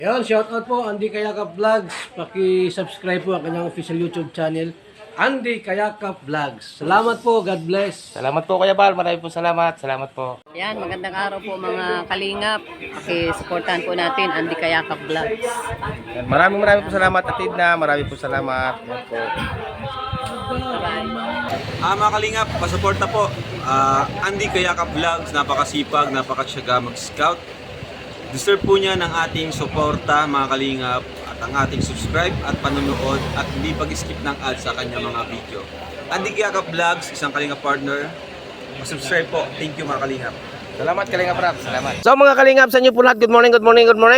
Yan, shoutout po Andy Kayakap Vlogs. Paki-subscribe po ang kanyang official YouTube channel, Andy Kayakap Vlogs. Salamat po, God bless. Salamat po Kuya Bal, maraming po salamat. Salamat po. Yan, magandang araw po mga kalingap. Paki-supportahan po natin Andy Kayakap Vlogs. Yan, maraming po salamat Atid na, maraming po salamat. Yan po. Mga kalingap, pasuporta po. Andy Kayakap Vlogs, napakasipag, napakasyaga mag-scout. Deserve po niya ng ating suporta mga kalingap at ang ating subscribe at panonood at hindi pag-skip ng ads sa kanya mga video. Andy Kayakap Vlogs, isang kalingap partner. Subscribe po. Thank you mga kalingap. Salamat Kalingap Rap, salamat. So mga Kalingap, sa inyo po lahat, good morning.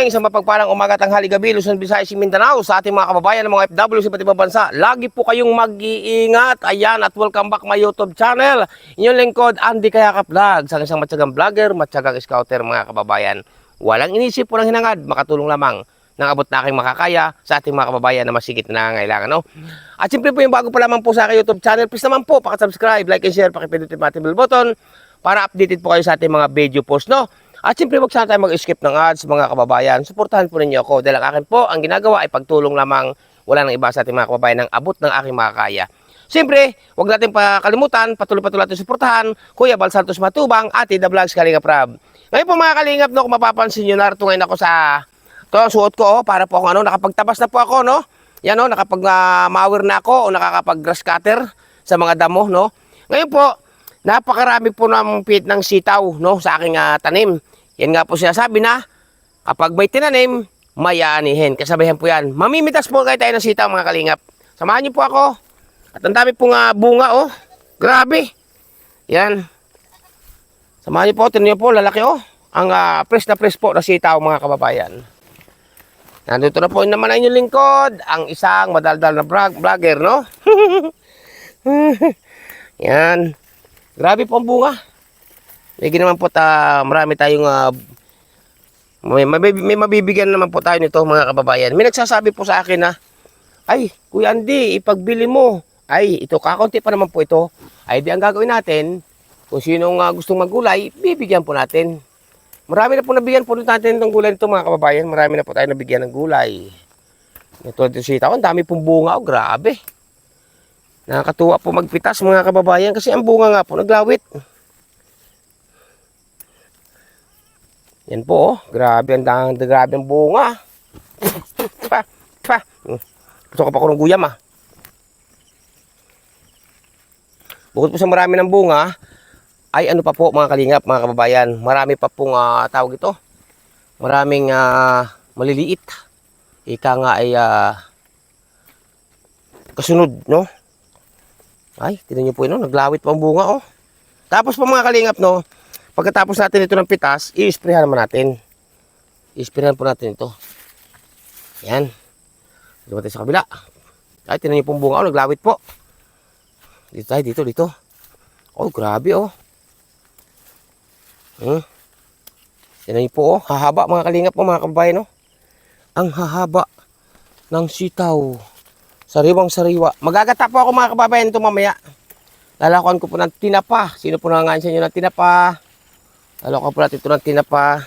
Isang mapagpalang umaga, tanghali, gabi, Luzon, Visayas, Mindanao, sa ating mga kababayan ng mga FW sa iba't ibang bansa. Lagi po kayong mag-iingat. Ayan, at welcome back my YouTube channel. Inyong lingkod, Andy Kayakap Vlogs, ang isang matyagang vlogger, matyagang scouter mga kababayan. Walang inisip po ng hinangad, makatulong lamang ng abot na aking makakaya sa ating mga kababayan na masigit na nangangailangan. No? At siyempre po yung bago pa lamang po sa aking YouTube channel, please naman po, pakasubscribe, like and share, pakipindutin yung bell button para updated po kayo sa ating mga video post. No? At siyempre wag sana tayo mag-skip ng ads mga kababayan. Suportahan po ninyo ako dahil ang akin po, ang ginagawa ay pagtulong lamang, wala nang iba sa ating mga kababayan ng abot ng aking makakaya. Siyempre, huwag natin pakalimutan, patuloy-patuloy natin suportahan, Kuya Bal Santos Matubang, Ate The Vlogs Kalingap Rab. Ngayon po mga kalingap, no, kung mapapansin nyo, narito ngayon ako sa, ito ang suot ko, para po akong nakapagtabas na po ako, no? Yan, no, nakapag-mawir na ako, o nakakapag-grass cutter sa mga damo, no? Ngayon po, napakarami po ng pit ng sitaw, no, sa aking tanim. Yan nga po sinasabi na, kapag may tinanim, may aanihin. Kasabihan po yan. Mamimitas po kayo tayo ng sitaw, mga kalingap. Samahan niyo po ako. At ang dami pong bunga, oh. Grabe. Yan. Samahan niyo po, tingnan niyo po, lalaki oh. Ang fresh na fresh po na sitaw mga kababayan. Nandito na po naman ang inyong lingkod, ang isang madaldal na vlogger, no? Yan. Grabe po ang bunga. Lagi naman po marami tayong may mabibigyan naman po tayo nito mga kababayan. May nagsasabi po sa akin na, ay, Kuya Andy, ipagbili mo. Ay, ito, kakunti pa naman po ito. Ay, di ang gagawin natin, kung sinong gustong maggulay, bibigyan po natin. Marami na po nabigyan po natin ng gulay nito mga kababayan. Marami na po tayo nabigyan ng gulay. Ito sitaw, ang dami pong bunga. Oh, grabe. Nakakatuwa po magpitas mga kababayan kasi ang bunga nga po naglawit. Yan po, oh. Grabe ang bunga. Gusto ko pa ko ng guyam Bukod po sa marami ng bunga, ay ano pa po mga kalingap, mga kababayan, marami pa pong tawag ito. Maraming maliliit. Ika nga ay kasunod, no? Ay, tingnan niyo po yun, naglawit pa ang bunga, oh. Tapos po mga kalingap, no, pagkatapos natin ito ng pitas, i-sprayhan naman natin. I-sprayhan po natin ito. Yan. Dito tayo sa kabila. Ay, tingnan niyo po ang bunga, oh, naglawit po. Dito tayo, dito. Oh, grabe, oh. Tingnan niyo po, oh, hahaba mga kalingap po, mga kababayan, oh. Ang hahaba ng sitaw. Sariwang-sariwa. Magagata po ako mga kababayan ito mamaya. Lalakuan ko po ng tinapa. Sino po nangangain sa inyo ng tinapa? Lalakuan po natin ito ng tinapa.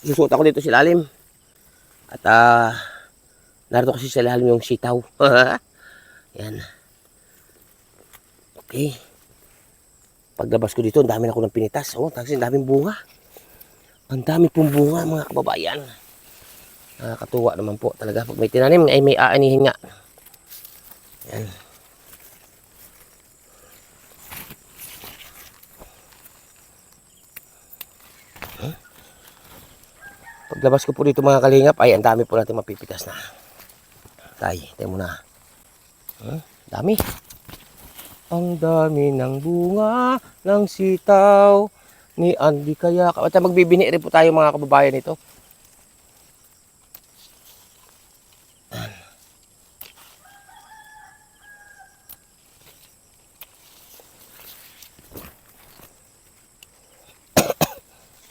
Susuot ako dito sa ilalim. At narito kasi sa ilalim yung sitaw. Yan. Okay. Paglabas ko dito, ang dami na ako ng pinitas. Oh, kasi ang daming bunga. Ang dami pong bunga mga kababayan. Nakakatuwa naman po talaga. Pag may tinanim, ay may aanihin nga. Yan. Paglabas ko po dito mga kalingap, ay ang dami po natin mapipitas na. Tayo mo na. Dami. Ang dami ng bunga ng sitaw ni Andy Kayakap. At magbibini rin po tayo mga kababayan ito.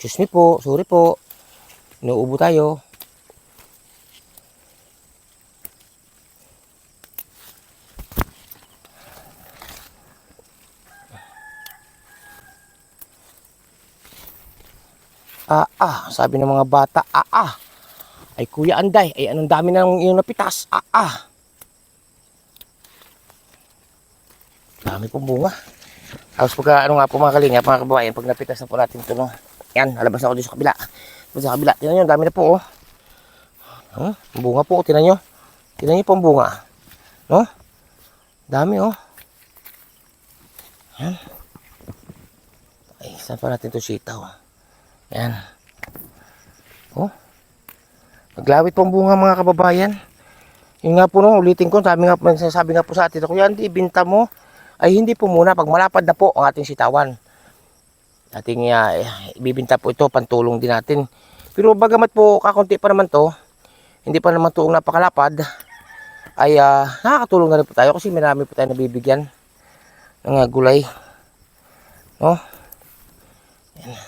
Excuse me po, sorry po. Inuubo tayo. sabi ng mga bata, ay Kuya Anday, ay anong dami na ng iyong napitas, dami pong bunga. Tapos pagka ano nga po mga kalingap, mga kababayan, pag napitas na po natin ito, no? Yan, alabas na ako dito sa kabila. Sa kabila, tingnan nyo, dami na po, oh. Bunga po, tingnan nyo. Tingnan nyo po ang bunga. No? Dami, oh. Yan. Ay, saan pa natin ito sitaw? Yan. Oh. Naglawit po ang bunga mga kababayan. Yun nga po, no, ulitin ko, sabi nga po sa atin, Kuya Andy, ibinta mo. Ay hindi po muna, pag malapad na po ang ating sitawan. Ating ibibinta po ito, pantulong din natin. Pero bagamat po kakunti pa naman to, hindi pa naman tuong napakalapad, ay nakakatulong na rin po tayo kasi marami po tayo nabibigyan ng gulay. No? Yan.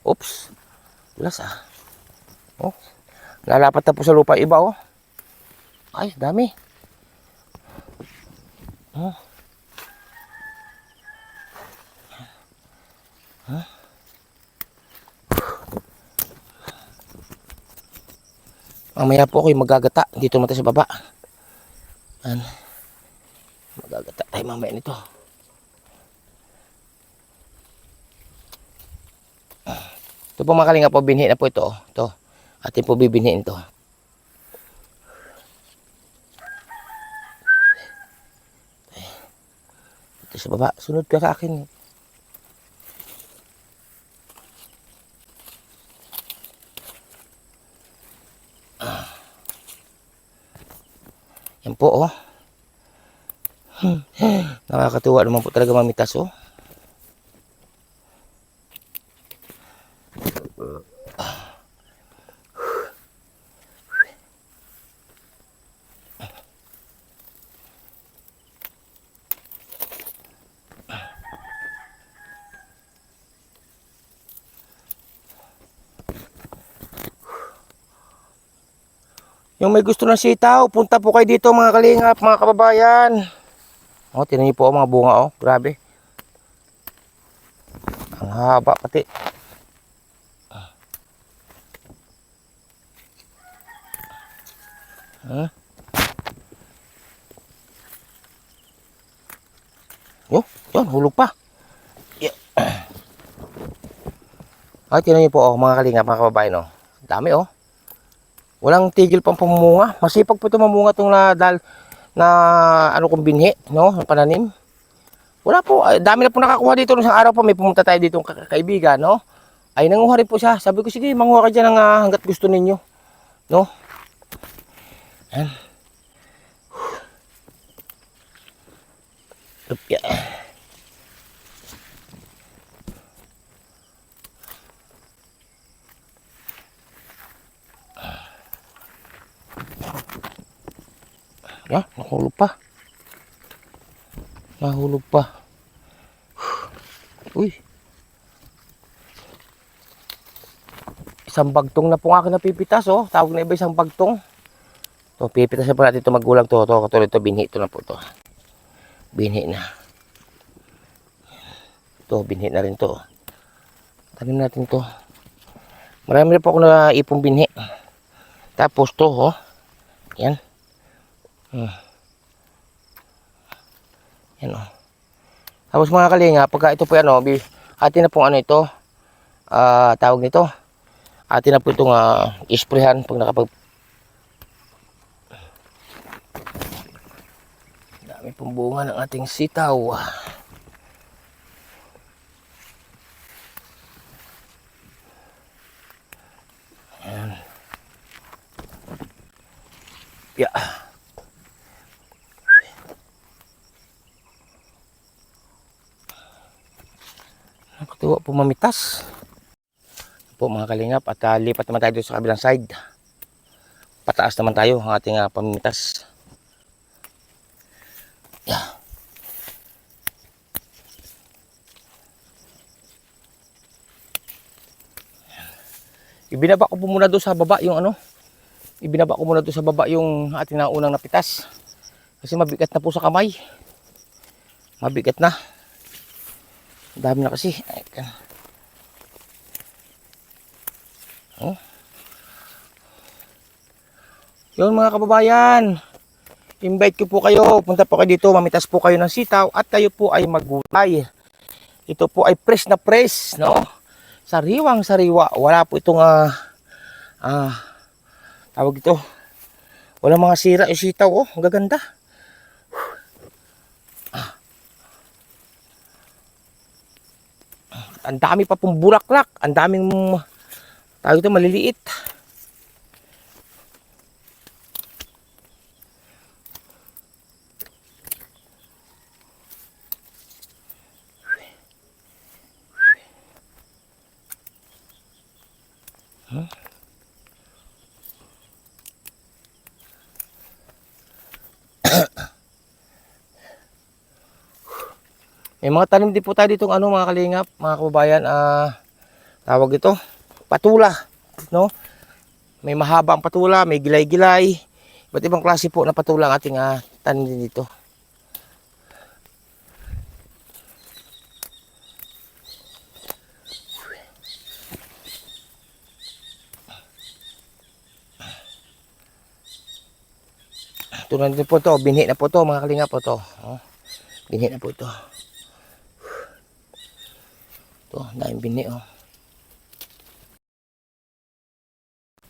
Oops. Tulas Oh. Nalapat na po sa lupa iba, oh. Ay, dami. Oh. Mamaya po ako'y magagata dito naman tayo sa baba. Magagata tayo mamaya nito. Ito po mga kalinga po, binhi na po ito. Ito, atin po bibinhiin ito. Ito sa baba, sunod ka sa akin. Yan po, oh. Nakakatuwa naman po talaga mamitas, oh. Yung may gusto ng sitaw, punta po kayo dito mga kalingap, mga kababayan. Oh, tingnan niyo po mga bunga, oh. Grabe. Ang haba pati. Oh, yun, hulog pa. Yeah. Ay, tingnan niyo po, oh, mga kalingap, mga kababayan, oh. Dami, oh. Walang tigil pang pamunga. Masipag po ito mamunga itong na ano kong binhi, no? Pananim. Wala po. Ay, dami na po nakakuha dito. Nung isang araw pa may pumunta tayo dito kaibigan, no? Ay nanguha rin po siya. Sabi ko, sige, manguha ka dyan hanggat gusto ninyo. No? Yan. Lupya. Nahulog pa. Nahulog pa. Uy. Isang bagtong na po nga akin napipitas, oh. Tawag na iba isang bagtong. So, pipitasan pa natin ito magulang to. Katulad ito, binhi ito na po ito. Binhi na. Ito, binhi na rin to. Tanim natin to. Marami na po ako na ipong binhi. Tapos to, oh. Yan. Yan, oh. Tapos mga kalinga, pagka ito po yan, oh, atin na pong ano ito, tawag nito, atin na po itong isprehan pag dami pong bunga ng ating sitaw. Yan. Yeah. Nakatuwa po mamitas. Po mga kalingap, at lipat naman tayo sa kabilang side. Pataas naman tayo ang ating pamimitas. Yeah. Ibinaba ko po muna doon sa baba yung ano. Ibinaba ko muna doon sa baba yung ating naunang napitas. Kasi mabigat na po sa kamay. Mabigat na. Dami na kasi. Oh. Yun mga kababayan. Invite ko po kayo. Punta po kayo dito. Mamitas po kayo ng sitaw. At kayo po ay maggulay. Ito po ay fresh na fresh. No? Sariwang sariwa. Wala po itong tawag ito. Wala mga sira yung sitaw. Oh, ang gaganda. Ang dami pa pong bulaklak. Ang daming tawag ito maliliit. May mga tanim din po tayo dito mga kalingap, mga kababayan, tawag ito, patula, no? May mahabang patula, may gilay-gilay, iba't ibang klase po na patula ang ating tanim din dito. Ito na din po to, binhi na po to mga kalingap po to. Oh, binhi na po ito. Ito, daming binhi oh.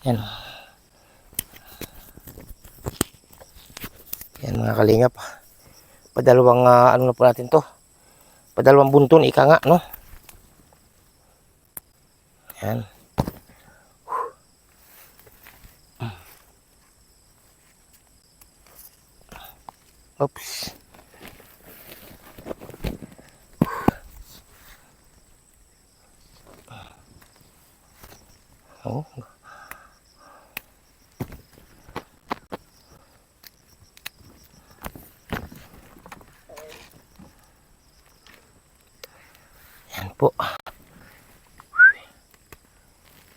Yan. Yan mga kalingap. Padalawang ano na po natin to. Padalawang bunton ika nga no. Yan. Oops. Oh. Yan po.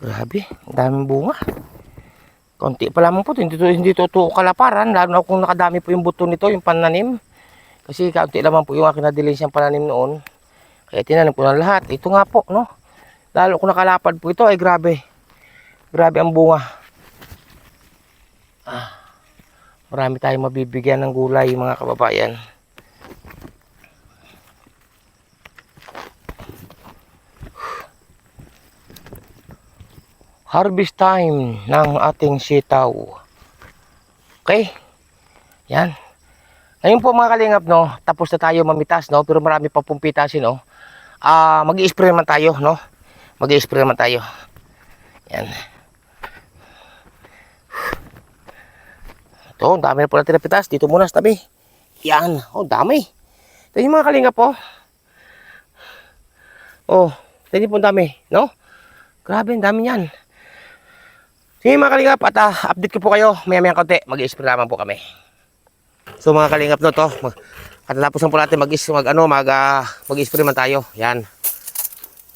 Grabe, ang daming bunga. Konti pa lamang po, hindi to kalaparan, lalo na kung nakadami po yung buto nito, yung pananim. Kasi kaunti lamang po yung aking nadilis yung pananim noon. Kaya tinanim ko na lahat. Ito nga po, no? Lalo kung nakalapad po ito, ay grabe. Grabe ang bunga. Marami tayong mabibigyan ng gulay, mga kababayan. Harvest time ng ating sitaw. Okay? Yan. Ngayon po mga kalingap, no, tapos na tayo mamitas, no, pero marami pa pong pitasin, no. Mag-i-spray naman tayo, no. Mag-i-spray naman tayo. Yan. Ito, dami na po natin na pitas. Dito muna sa tabi. Yan. Oh, dami. Ito yung mga kalingap, po. Oh, ito po dami, no. Grabe, ang dami yan. Sige mga kalingap, at update ko po kayo maya-maya konti. Mag-i-spray naman po kami. So mga kalingap, no, to katatapos na po natin mag-i-spray man tayo. Yan,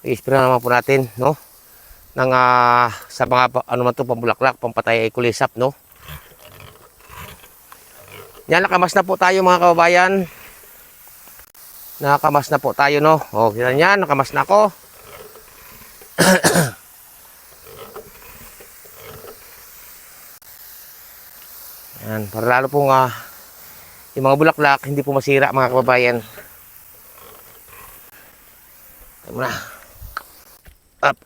i-spray naman po natin, no, ng sa mga ano man to, pambulaklak, pampatay kulisap, no. Yan, nakamas na po tayo mga kababayan. Nakamas na po tayo, no. O, kita yan, nakamas na ako. Yan, para lalo pong yung mga bulaklak hindi po masira mga kababayan. Ito muna. Up.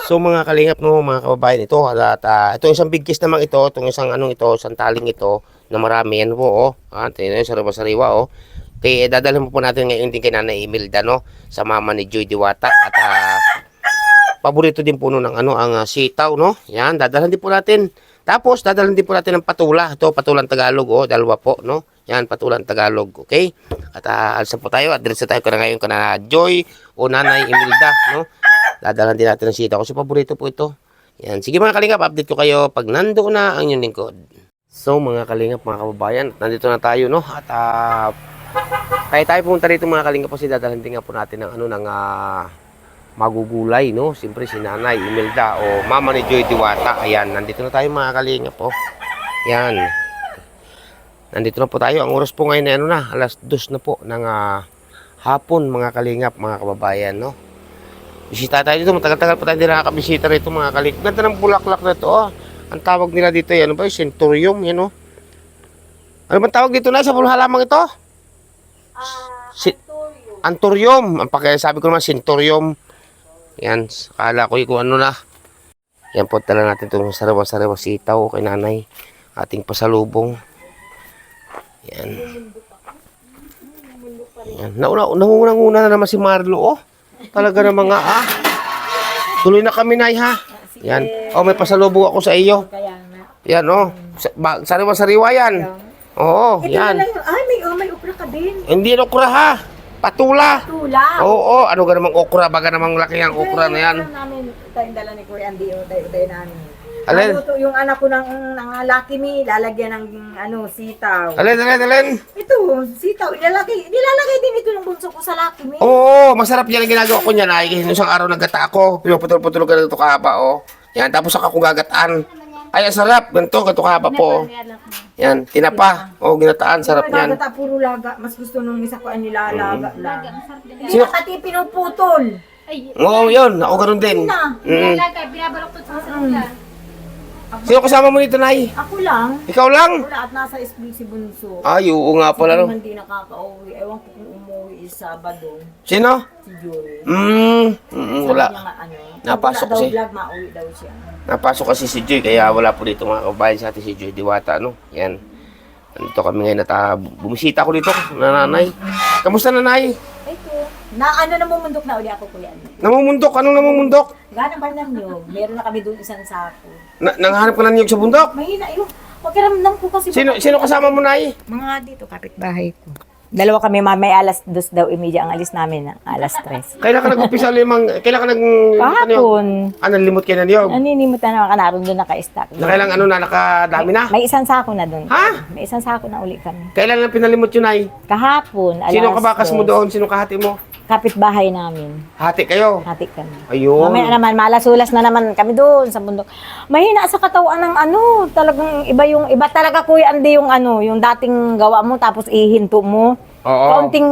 So mga kalingap no, mga kababayan, ito at ito isang big kiss naman ito, itong isang anong ito, isang taling ito na marami yan po oh. Tingnan niyo sariwa-sariwa oh. Kaya dadalhin po natin ngayon din kay Nanay Imelda no, sa mama ni Joy Diwata at paborito din po no ng ano ang sitaw no. Yan, dadalhin din po natin. Tapos dadalhin din po natin ng patula. Ito patulang Tagalog oh, dalawa po no. Yan, patulang Tagalog, okay? At alsa po tayo, address tayo ka na ngayon kana Joy o Nanay Imelda no. Dadalhan din natin ng sitaw kasi paborito po ito. Yan. Sige mga kalingap, update ko kayo pag nandoon na ang inyong lingkod. So mga kalingap, mga kababayan, nandito na tayo no. At tayo pumunta rito mga kalingap kasi dadalhan din nga po natin ng ano ng magugulay no. Siyempre si Nanay Imelda o mama ni Joy Diwata. Ayan, nandito na tayo mga kalingap po. Yan. Nandito na po tayo. Ang oras po ngayon na ano na, alas 2 na po ng hapon mga kalingap, mga kababayan no. Bisita tayo dito, matagal-tagal pa tayo hindi nakakabisita rito mga kalingap. Ganda ng bulaklak na ito oh. Ang tawag nila dito yan, ano ba? Centurium, yan oh. Ano bang tawag dito na sa halamang ito? Anthurium. Ang sabi ko naman, Centurium. Yan, akala ko kung ano na. Yan po tala natin itong sariwa-sariwa sitaw kay Nanay. Ating pasalubong. Yan. Yan. Naunang-una na naman si Marlo oh. Talaga naman nga tuloy na kami Nay ha. Yan. Oh, may pasalubong ako sa iyo. Yan oh. Sariwa-sariwa yan. Oo, yan. Ay, may okra ka din. Hindi okra ha. Patula. Tula. Oo, ano ga namang okra, baga namang laki ang okra na yan. Namin tayong dala ni Kuya Andy, uday namin. Alin? Ano to, yung anak ko ng Lucky Me, lalagyan ng sitaw. Alin. Ito, sitaw. Nilalagay din ito ng bunso ko sa Lucky Me. Oo, masarap yan ang ginagawa ko niyan ay. Isang araw nagata ako, pinuputol-putol ka nito kahaba oh. Yan, tapos saka ko gagataan. Ay, ang sarap. Ganito kahaba po. Yan, tinapa. Oh, ginataan, sarap yan. Gagata, puro laga. Mas gusto nung isa ko ang nilalaga lang. Sino- Pati pinuputol. Oo, yun. Ako ganun din. Sino kasama mo nito, Nay? Ako lang. Ikaw lang? Wala at nasa SB si Bunso. Ay, oo nga pala. No? Hindi nakaka-uwi. Ewan ko kung umuwi Sabado. Sino? Si Joy. Wala. Sabi niya nga, Napasok wala daw kasi. vlog, mauwi daw siya. Napasok kasi si Joy, kaya wala po dito mga kabayan sa atin si Joy Diwata, no? Yan. Nandito kami ngayon at bumisita ko dito, nanay. Kamusta nanay? Ito. Namumundok na uli ako, Kuya. Namumundok? Anong namumundok? Gano'n ba ng niyog? Meron na kami doon isang sako. Nanghanap ka na niyog sa bundok? Mahina yun. Pakiramdam ko kasi. Sino kasama mo, Nay? Mga dito, kapitbahay ko. Dalawa kami, may alas 2 daw imedya ang alis namin, alas 3. Kailan ka nag-umpisa kailan ka Kahapon. Limot kayo na niyog? Naninimutan naman ka naroon doon naka-stack. Nakailang nakadami na? May isang sako na doon. Ha? May isang sako na uli kami. Kailan lang pinalimot yun, Nay? Kahapon, alas Sino kabakas mo 2. doon? Sino kahati mo? Kapitbahay namin. Hati kayo? Hati kami. Ayun. Mamaya naman, malasulas na naman kami doon sa bundok. Mahina sa katawan ng talagang iba talaga Kuya Andy yung yung dating gawa mo tapos ihinto mo. Oo. Kaunting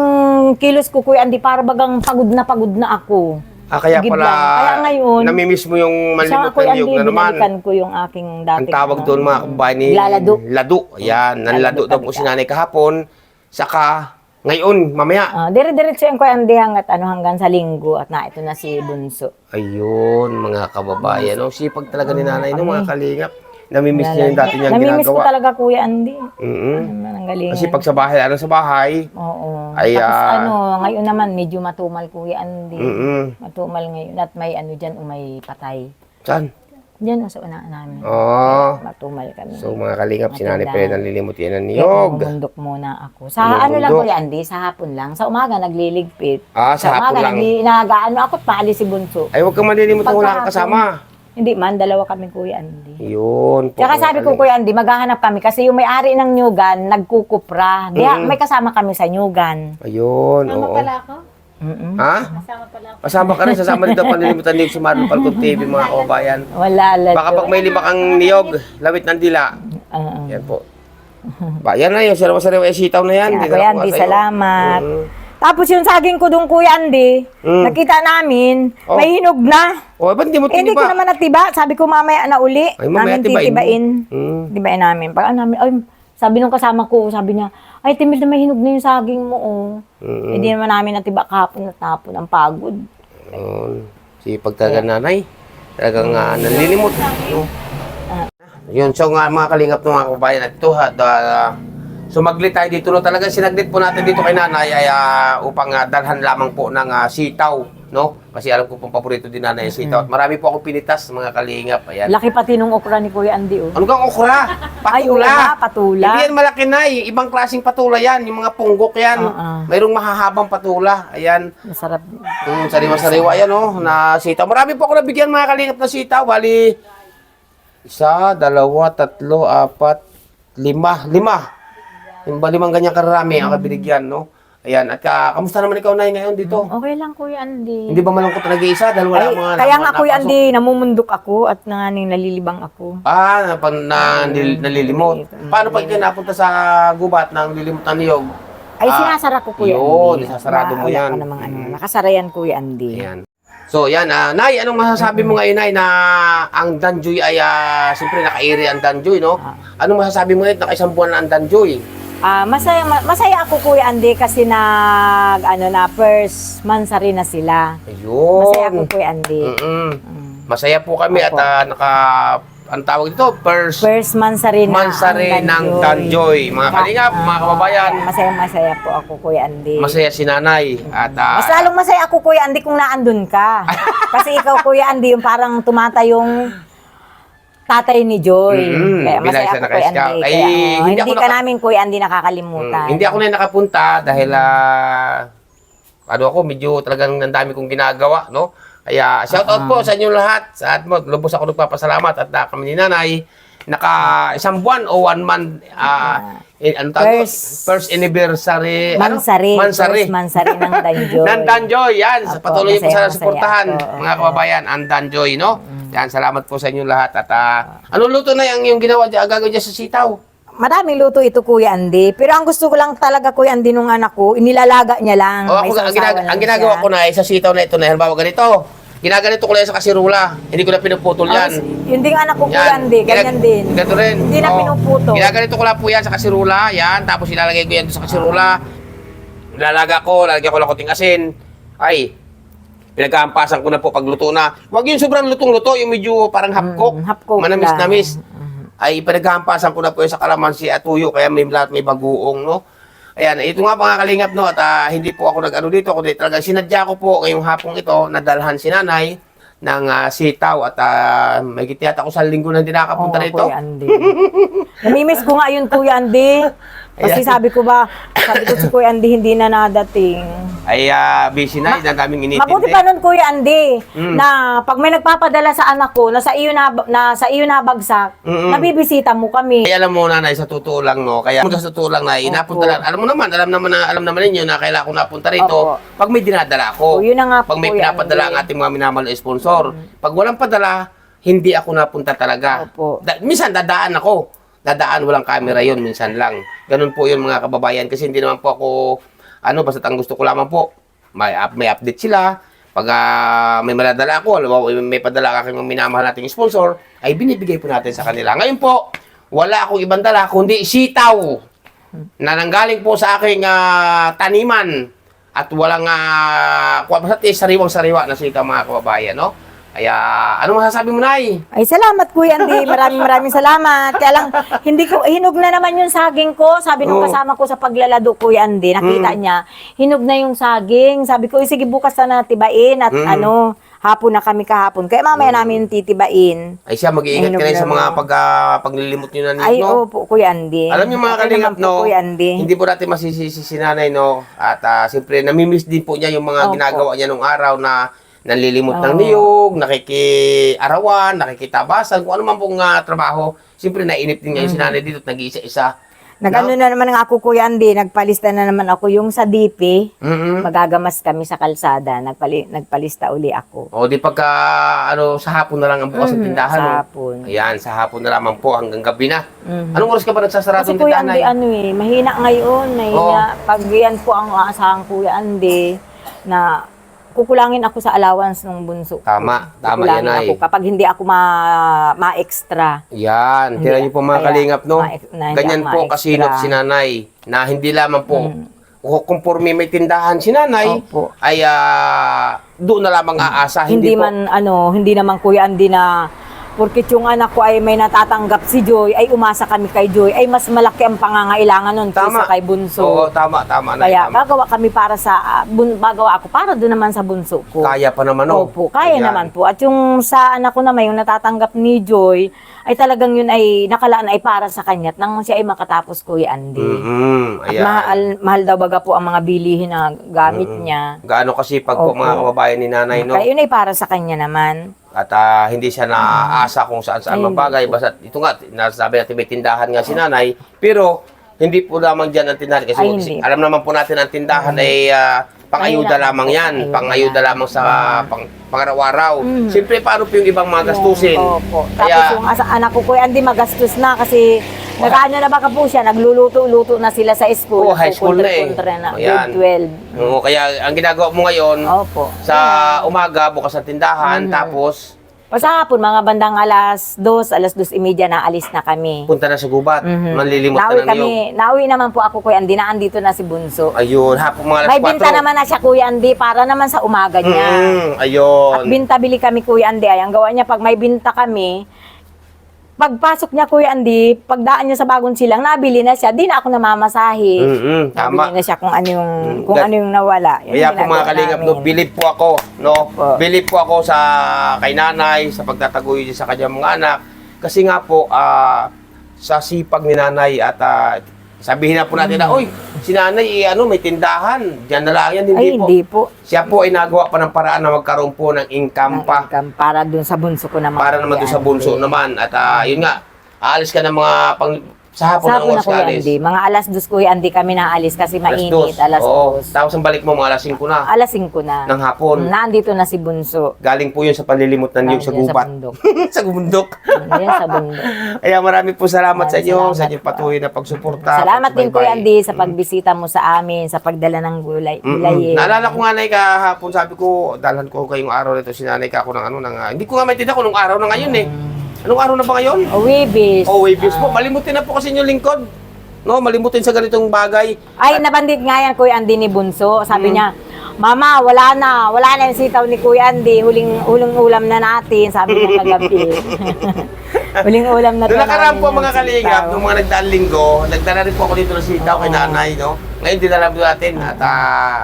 kilos ko Kuya Andy para bagang pagod na ako. Kaya Sige pala, lang. Kaya ngayon, namimiss mo yung Sa malimot Kuya na niyog Andy, na naman. binalikan ko yung aking Ang dating tawag doon mga kababayan ni Lalado. Lado. Ayan, nanlado daw po si nanay kahapon. Saka ngayon, mamaya. Dire-diretso yung Kuya Andy hanggang sa linggo at ito na si Bunso. Ayun, mga kababayan. No? Sipag talaga ni nanay no, mga kalingap. Namimiss niya yung dati niyang Namimiss ko ginagawa. talaga Kuya Andy. Mm-mm. Ang galing. Kasi pag sa bahay, sa bahay. Oo. Ay, Tapos ngayon naman medyo matumal Kuya Andy. Mm-mm. Matumal ngayon at may dyan may patay. Saan? Diyan sa unahan namin. Oh. Matumal kami. So mga kalingap, si nanay pa rin nalilimot yan ng Kaya niyog. bumundok muna ako. Sa lang Bumundok. Kuya Andy, sa hapon lang. Sa umaga nagliligpit. Sa hapon lang. Nagaano ako, paalis si Bunso. Ay, huwag kang malilimot kung wala kang kasama. Hindi man, dalawa kami Kuya Andy. Yun. Tsaka sabi ko Kuya Andy, maghahanap kami kasi yung may-ari ng Nyugan, nagkukupra. Diya, may kasama kami sa Nyugan. Ayun, oo. ako? Ha? Kasama ka rin, sasama rin daw panlilimutan niyog si Marlon Falcon TV, mga kababayan. Wala. Baka pag may lima kang niyog, lawit ng dila. Yan po. Yan na yun, sariwa-sariwa sitaw na yan. Kuya Andy, salamat. Tapos yung saging ko doon Kuya Andy, nakita namin, may hinog na. Ba't di mo Hindi ko tiniba? naman natiba. Sabi ko mamaya na uli. Ay, mamaya namin tibain mo. titibain. Tibain namin. Pag namin, sabi nung kasama ko, sabi niya, ay Timil na may hinog na yung saging mo. Hindi naman namin natiba kahapon at tapon ang pagod. Sipag talaga nanay. Talagang nanlilimot. No? Yun, so nga mga kalingap ng mga kababayan at ito, sumaglit tayo dito. No? Talagang sinaglit po natin dito kay nanay ay upang dalhan lamang po ng sitaw. No? Kasi alam ko pong paborito din nanay yung sitaw. At marami po akong pinitas mga kalingap. Ayan. Laki pati nung okra ni Kuya Andy, oh. Ano kang okra? Ay, Patula. okra, patula. Hindi yan malaki na eh. Ibang klaseng patula yan. Yung mga punggok yan. Mayroong mahahabang patula. Ayan. Masarap. Sariwa-sariwa yan, oh, na sitaw. Marami po ako nabigyan mga kalingap na sitaw. Bali, 1, 2, 3, 4, 5. 5. Yung limang ganyan karami ang binigyan, no? Ayan. At kamusta naman ikaw, Nay, ngayon dito? Okay lang, Kuya Andy. Hindi ba malungkot na nag-iisa? Dahil wala Ay, mga kaya nga, Kuya napasok? Andy, namumundok ako at nalilibang ako. Nalilimot. Paano pag napunta sa gubat ng lilimot ng niyog? Ay, sinasara ko, Kuya yun, Andy. isasarado mo Wala yan. ka namang nakasara yan, Kuya Andy. Ayan. So, yan. Nay, anong masasabi mo ngayon, Nay, na ang Danjoy ay, siyempre, naka-iri ang Danjoy, no? Anong masasabi mo ngayon, naka-isang buwan na ang Danjoy? Masaya ako, Kuya Andy, kasi first mansari na sila. Ayun. Masaya ako, Kuya Andy. Masaya po kami at ang tawag dito, First mansari ng Danjoy. Mga kalingap, mga kababayan. Masaya po ako, Kuya Andy. Masaya si nanay. At, Mas lalong masaya ako, Kuya Andy, kung naandun ka. Kasi ikaw, Kuya Andy, yung parang tumata yung tatay ni Joy. Kaya bilang masaya isa ako, na Kuya ka-scout. Andy. Ay, Kaya, hindi ako hindi ka namin, Kuya Andy, nakakalimutan. Hindi ako na nakapunta dahil ako medyo talagang ang dami kong ginagawa, no? Kaya shout out po sa inyo lahat. Sa at mo, lubos ako nagpapasalamat at kami ni nanay naka 1 buwan o 1 month first anniversary Mansari. Mansari. First mansari ng Danjoy. ng Danjoy. Yan, Opo, patuloy po masaya, sa suportahan masaya. mga kababayan, ang Danjoy, no? Yan, salamat po sa inyo lahat at anong luto na yung ginawa diyan, gagawin diyan sa sitaw? Maraming luto ito, Kuya Andy. Pero ang gusto ko lang talaga, Kuya Andy, nung anak ko, inilalaga niya lang. O, May ako, sausawan lang ang ginagawa siya. ko na sa sitaw na ito na halimbawa ganito. Ginaganito ko lang yan sa kasirula. Hindi ko na pinuputol yan. Yun din anak ko, Kuya Andy. Ganyan din. Ganito rin. Hindi na pinuputol. Ginaganito ko lang po yan sa kasirula. Yan. Tapos ilalagay ko yan sa kasirula. Lalagyan ko lang konting asin. Ay, pinagkahampasan ko na po pagluto na. Huwag yung sobrang lutong-luto. Yung medyo parang hapkok. hapkok Manamis-namis. Ay, pinagkahampasan ko na po yung sa kalamansi at tuyo. Kaya may bagoong, no? Ayan, ito nga mga kalingap, no, at hindi po ako nag-ano dito, kundi talaga sinadya ko po ngayong hapong ito, nadalhan si nanay ng sitaw at may gitiyat ako sa linggo na hindi nakapunta rito. Kuya Andy. Namimiss ko nga yun, Kuya Andy. Kasi sabi ko si Kuya Andy hindi na nadating. Ay, busy na, ang daming initindi. Mabuti pa nun, Kuya Andy, na pag may nagpapadala sa anak ko na sa iyo nabagsak, nabibisita mo kami. Ay, alam mo nanay, sa totoo lang, no, kaya sa totoo lang na inapunta lang, alam naman ninyo na kailangan ko napunta rito pag may dinadala ako. Yun na nga po, pag may Kuya pinapadala ang Andy. ating mga minamahal na sponsor. Pag walang padala, hindi ako napunta talaga. Opo. Minsan dadaan ako. Dadaan, walang camera yon, minsan lang. Ganun po yun mga kababayan kasi hindi naman po ako basta ang gusto ko lamang po may update sila. Pag may maladala ako, may padala ka kayong minamahal nating sponsor, ay binibigay po natin sa kanila. Ngayon po, wala akong ibang dala kundi sitaw na nanggaling po sa aking taniman at walang basta sariwang-sariwa na sitaw mga kababayan, no? Kaya, ano masasabi mo, Nay? Ay, salamat, Kuya Andy. Maraming salamat. Kaya lang, hinog na naman yung saging ko. Sabi nung kasama ko sa paglalado, Kuya Andy, nakita niya, hinog na yung saging. Sabi ko, sige, bukas na tibain at hapon na kami kahapon. Kaya mamaya namin titibain. Ay siya, mag-iingat ka rin sa mga paglilimot nyo na nito, Ay, no? opo, Kuya Andy. Alam niyo mga Okay kalingap, naman po, no? Kuya Andy. Hindi po natin masisisi si nanay, no? At siyempre, namimiss din po niya yung mga Opo. ginagawa niya nung araw na nanlilimot ng niyog, nakikiarawan, nakikitabasan, kung ano man pong trabaho. Siyempre, nainip din ngayon si nanay dito at nag-iisa-isa. Nag-ano na naman ako, Kuya Andy, nagpalista na naman ako yung sa DP. Magagamas kami sa kalsada. Nagpalista uli ako. O di pagka sa hapon na lang ang bukas ng tindahan. sa no? hapon. Ayan, sa hapon na lamang po hanggang gabi na. Anong oras ka ba nagsasarado Kasi ng Kuya tindahan? Andy, Nay? mahina ngayon. Pag yan po ang aasahan, Kuya Andy, na kukulangin ako sa allowance ng bunso. Tama yan, Kukulangin Nay. ako kapag hindi ako ma-extra. Yan, tira niyo po mga Kaya, kalingap, no? na hindi Ganyan ako po ma-extra. kasilop si nanay, na hindi lamang po, kung porme may tindahan si nanay, Opo. ay doon na lamang aasa. Hindi po. man hindi naman Kuya Andy na porkit yung anak ko ay may natatanggap si Joy, ay umasa kami kay Joy, ay mas malaki ang pangangailangan nun kaysa kay Bunso. Oo, tama, Nay, Kaya tama. gagawa kami para sa, gagawa ako para doon naman sa Bunso ko. Kaya pa naman, oh. Opo, kaya Ayan. naman po. At yung sa anak ko naman, yung natatanggap ni Joy, ay talagang yun ay nakalaan ay para sa kanya at nang siya ay makatapos, Kuya Andy. At Ayan. mahal daw baga po ang mga bilihin na gamit niya. Gaano kasipag po Opo. mga kababayan ni nanay, no? Kaya yun ay para sa kanya naman. At hindi siya naaasa kung saan-saan Ay, mabagay. hindi po. Basta ito nga, nasabi natin may tindahan nga si nanay. Pero hindi po lamang dyan ang tindahan. Kasi Ay, hindi. alam naman po natin ang tindahan ay pang-ayuda Ayun lamang yan. ayuda. Pang-ayuda lamang sa pang-araw-araw. Siyempre, paano po yung ibang mga gastusin? Opo. Tapos Kaya, yung anak ko, Kuya Andy, magastos na kasi nag-ano na baka po siya, nagluluto-luto na sila sa school. Oo, high school na eh. Kontra na, Ayan. grade 12. kaya ang ginagawa mo ngayon, Opo. sa umaga, bukas sa tindahan, tapos Sa hapon, mga bandang alas 2:30 na alis na kami. punta na sa gubat. Manlilimot Nauwi na ng niyog. nauwi naman po ako, Kuya Andy, na andito na si Bunso. Ayun, hapon mga alas 4. May binta naman na siya, Kuya Andy, para naman sa umaga niya. Ayun. At binta-bili kami, Kuya Andy. Ay, ang gawa niya, pag may binta kami, pagpasok niya, Kuya Andy, pagdaan niya sa bagong silang, nabili na siya. Di na ako namamasahe. Tama. Nabili na siya kung ano yung nawala. Yun Kaya yung po mga ginagawa kalingap, namin. bilib po ako, no? Opo. Bilib po ako sa kay nanay, sa pagtataguy sa kanyang mga anak. Kasi nga po, sa sipag ni nanay at sabihin na po natin na, oy, si nanay, may tindahan. Diyan na lang yan, Ay, hindi po. Siya po ay nagawa pa ng paraan na magkaroon po ng income pa. Para dun sa bunso ko naman. Para naman doon sa bunso naman. At yun nga, aalis ka ng mga sa hapon Sa ng hapon na, oras ka Kuya alis. Andy. Mga alas 2, Kuya Andy, kami naalis kasi mainit. Alas 2. Oo. Tapos ang balik mo mga alas 5 na Alas 5 na. ng hapon. Nandito na si Bunso. Galing po yun sa panlilimot ng niyog sa Nandiyan gubat. bundok. Sa bundok. Ayan sa bundok. Kaya marami po salamat sa inyo, Maraming sa salamat inyong po. patuloy na pagsuporta. Salamat din, pagsubaybay. Kuya Andy, sa pagbisita mo sa amin, sa pagdala ng gulay. Gulayin. Naalala ko nga na kahapon, sabi ko, dalhan ko kayong araw nito, sinanay ka ako ng hindi ko nga maintindihan kung anong araw na ngayon eh. Anong araw na ba ngayon? Uwibis. Waves po. Malimutin na po kasi yung lingkod. No, malimutin sa ganitong bagay. Ay, nabandit nga yan, Kuya Andy ni Bunso. Sabi niya, Mama, wala na yung sitaw ni Kuya Andy. Huling ulam na natin, sabi niya kagabi. Huling ulam na Doon nakaraan po namin mga ng kalingap, sitaw. nung mga nagdaang linggo, nagdala rin po ako dito ng sitaw kay nanay, no? Ngayon dinala po natin at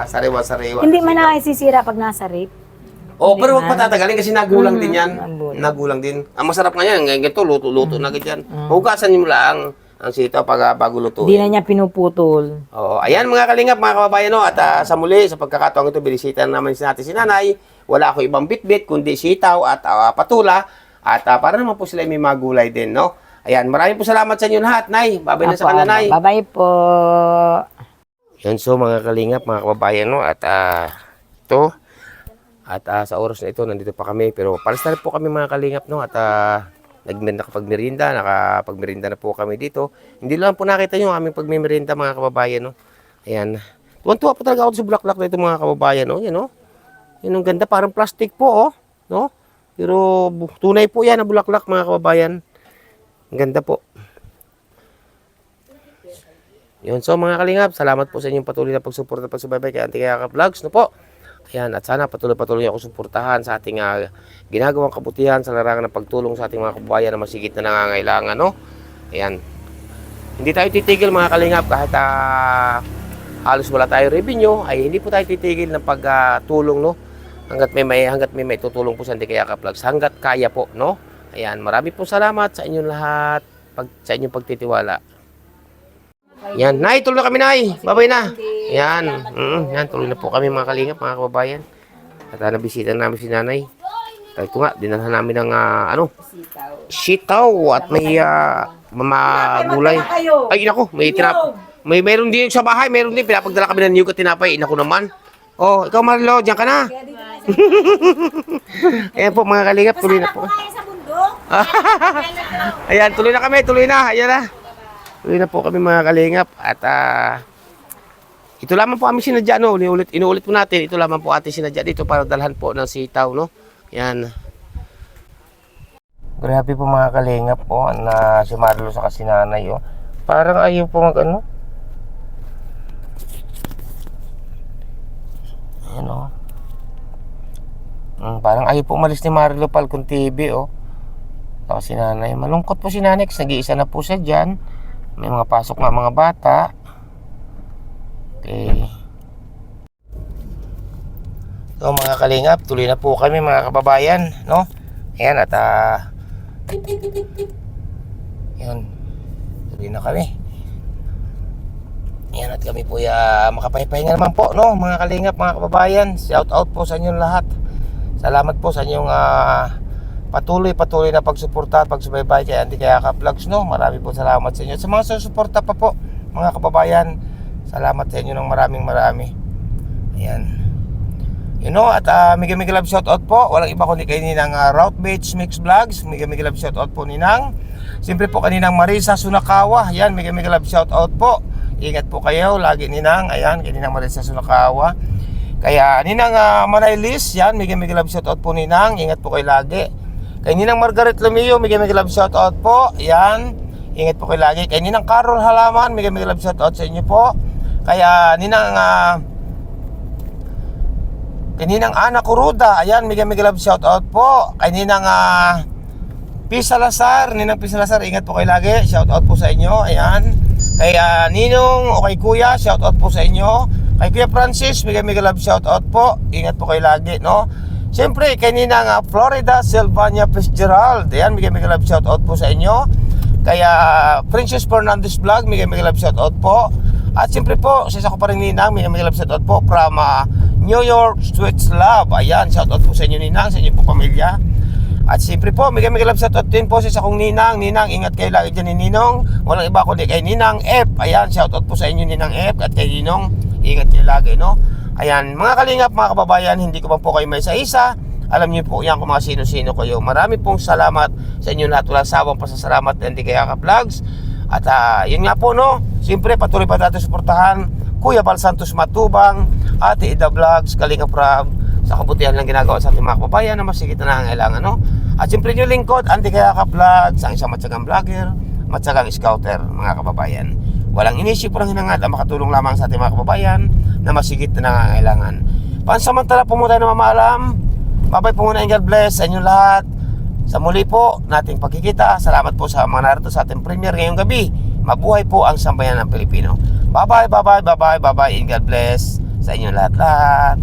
sariwa-sariwa. Hindi man nakasisira pag nasa rip. Pero huwag patatagalin kasi nagulang din yan. nagulang. Nagulang din. Ang masarap nga yan, ngayon ganito, luto-luto na ganyan. Hugasan niyo lang ang sitaw bago lutuin. Hindi na niya pinuputol. Oo, ayan mga kalingap, mga kababayan, no? At sa muli, sa pagkakataong ito, binisita naman natin si nanay. Wala ako ibang bitbit, kundi sitaw at patula. At para naman po sila may magulay din, no? Ayan, maraming po salamat sa inyo lahat, Nay. Babay na sa kanila, Nay. Bye-bye po. Yan, so mga kalingap, mga kababayan, no? At ito, at sa oras na ito, nandito pa kami. Pero palas na rin po kami mga kalingap, no? At nakapagmerinda na po kami dito. Hindi lang po nakita nyo ang aming pagmimerinda mga kababayan, no? Ayan. Tuwan-tuwa po talaga ako sa bulaklak na ito mga kababayan, no? Yan, no? Yan ang ganda, parang plastic po, oh. No? Pero tunay po yan ang bulaklak mga kababayan. Ang ganda po. Yun, so mga kalingap, salamat po sa inyong patuloy na pagsuporta at pagsubaybay kay Auntie Kayakap Vlogs, no po? Ayan, at sana patuloy ako suportahan sa ating ginagawang kabutihan sa larangan ng pagtulong sa ating mga kababayan na masigit na nangangailangan, no? Ayan. Hindi tayo titigil mga kalingap kahit halos wala tayong revenue, ay hindi po tayo titigil ng pagtulong, no? Hanggat may maitutulong po sa Auntie Kayakap Vlogs, hanggat kaya po, no? Ayan, marami po salamat sa inyong lahat, sa inyong pagtitiwala. Yan, Nay, tuloy na kami, Nay. Babay na. Yan, yan, tuloy na po kami mga kalingap, mga kababayan. At nabisita namin si Nanay. Ito nga, dinalhan namin ng sitaw at may gulay. Ay, inako, may meron din sa bahay, meron din. Pinapagdala kami ng niyog at tinapay. Inako naman. Oh, ikaw Marlo, diyan ka na. Ayan po mga kalingap, tuloy na po. Ayan, tuloy na kami, tuloy na. Ayan na. Tuloy na po kami mga kalingap. At ito lamang po kami sinadya, no? Inuulit po natin. Ito lamang po ating sinadya dito para dalhan po ng sitaw, no? Yan. Grabe po mga kalingap po na si Marlo sa kasinanay, oh. Parang ayaw po mag-ano. Ayan, oh. Parang ayaw po umalis ni Marilo Falcon TV, oh. Tapos si nanay, malungkot po si nanay kasi nag-iisa na po siya dyan. May mga pasok nga mga bata. Okay. So mga kalingap, tuloy na po kami mga kababayan, no? Ayan at yun, tuloy na kami. Ayan at kami po makapaypahinga naman po, no? Mga kalingap, mga kababayan, shout out po sa inyong lahat. Salamat po sa inyong patuloy na pagsuporta at pagsubaybay kay Andy Kayakap Vlogs, no? Marami po salamat sa inyo. Sa mga susuporta pa po, mga kababayan, salamat sa inyo ng marami. Ayan. You know, at mega love shoutout po. Walang iba kundi kay Ninang Route Beach Mix Vlogs. Mega love shoutout po Ninang. Siyempre po kaninang Marisa Sunakawa. Yan, mega love shoutout po. Ingat po kayo lagi Ninang. Ayan, kay Ninang Marisa Sunakawa. Kaya Ninang Manaylis, yan, mega love shoutout po Ninang. Ingat po kayo lagi. Kay Ninang Margaret Lumio, mega love shoutout po. Yan, ingat po kayo lagi. Kay Ninang Carol Halaman, mega love shoutout sa inyo po. Kaya Ninang Ana Kuruda, ayan, mega love shoutout po. Kay Ninang P. Salazar, ingat po kayo lagi. Shoutout po sa inyo, ayan. Kay Ninong o kay Kuya, shoutout po sa inyo. Kay Kuya Francis, mega love shoutout po. Ingat po kayo lagi, no? Siyempre, kay Ninang Florida Sylvania Fitzgerald, ayan, mega love shoutout po sa inyo. Kaya Princess Fernandez Vlog, mega love shoutout po. At siyempre po, sa isa ko pa rin Ninang, mega love shoutout po from New York Sweets Love. Ayan, shoutout po sa inyo Ninang, sa inyo po pamilya. At siyempre po, mega love shoutout din po sa isa kong Ninang. Ninang, ingat kayo lagi dyan ni Ninong. Walang iba kundi kay Ninang F. Ayan, shoutout po sa inyo Ninang F. At kay Ninong, ingat kayo lagi, no? Ayan, mga kalingap, mga kababayan, hindi ko pa po kayo may isa-isa. Alam niyo po yan kung mga sino-sino kayo. Marami pong salamat sa inyo lahat. Walang sawang pasasalamat na Andy Kayakap Vlogs. At yun nga po, no? Siyempre, patuloy pa natin suportahan Kuya Bal Santos Matubang, Ate Ida Vlogs, Kalingap Rab, sa kabutihan lang ginagawa sa ating mga kababayan na masigit na nangangailangan, no? At siyempre yung lingkod, Andy Kayakap Vlogs, ang isang matyagang vlogger, matyagang scouter, mga kababayan. Walang inisip po ng hinangad na makatulong lamang sa ating mga kababayan na masigit na nangangailangan. Pansamantala po muna tayo na mamaalam. Babay po muna, and God bless sa inyo lahat. Sa muli po nating pagkikita, salamat po sa mga narito sa ating premiere ngayong gabi. Mabuhay po ang sambayan ng Pilipino. Bye-bye, and God bless sa inyo lahat.